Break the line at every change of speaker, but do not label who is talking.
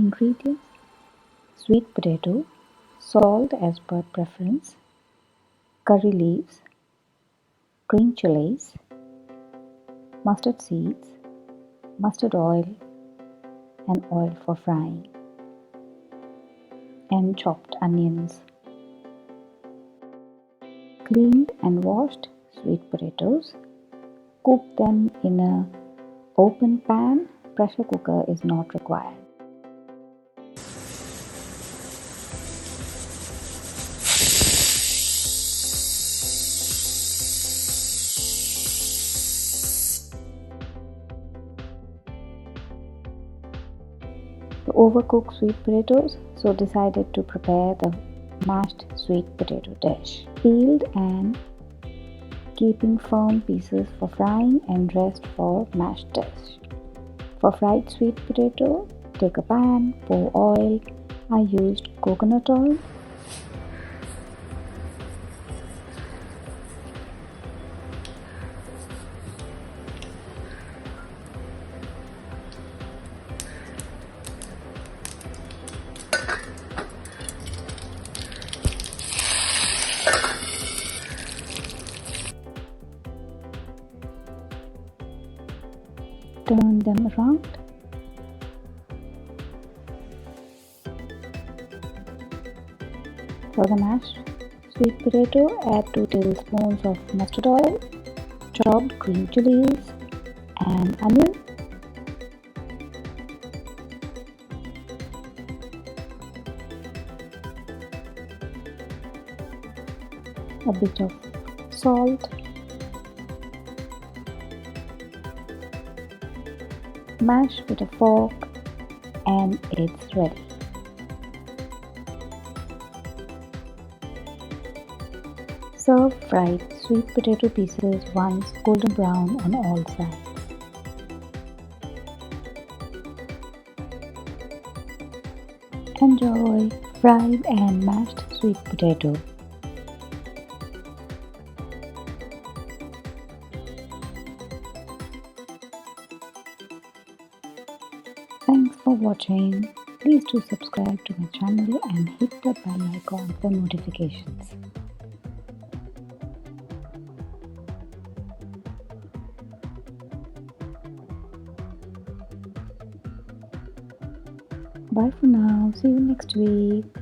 Ingredients: sweet potato, salt as per preference, curry leaves, green chilies, mustard seeds, mustard oil and oil for frying, and chopped onions. Cleaned and washed sweet potatoes. Cook them in an open pan. Pressure cooker is not required. To overcook sweet potatoes, so decided to prepare the mashed sweet potato dish. Peeled and keeping firm pieces for frying and rest for mashed dish. For fried sweet potato, take a pan, pour oil. I used coconut oil. Turn them around. For the mashed sweet potato, add 2 tablespoons of mustard oil, chopped green chilies and onion. A bit of salt. Mash with a fork and it's ready. Serve fried sweet potato pieces once golden brown on all sides. Enjoy fried and mashed sweet potato. Thanks for watching. Please do subscribe to my channel and hit the bell icon for notifications. Bye for now. See you next week.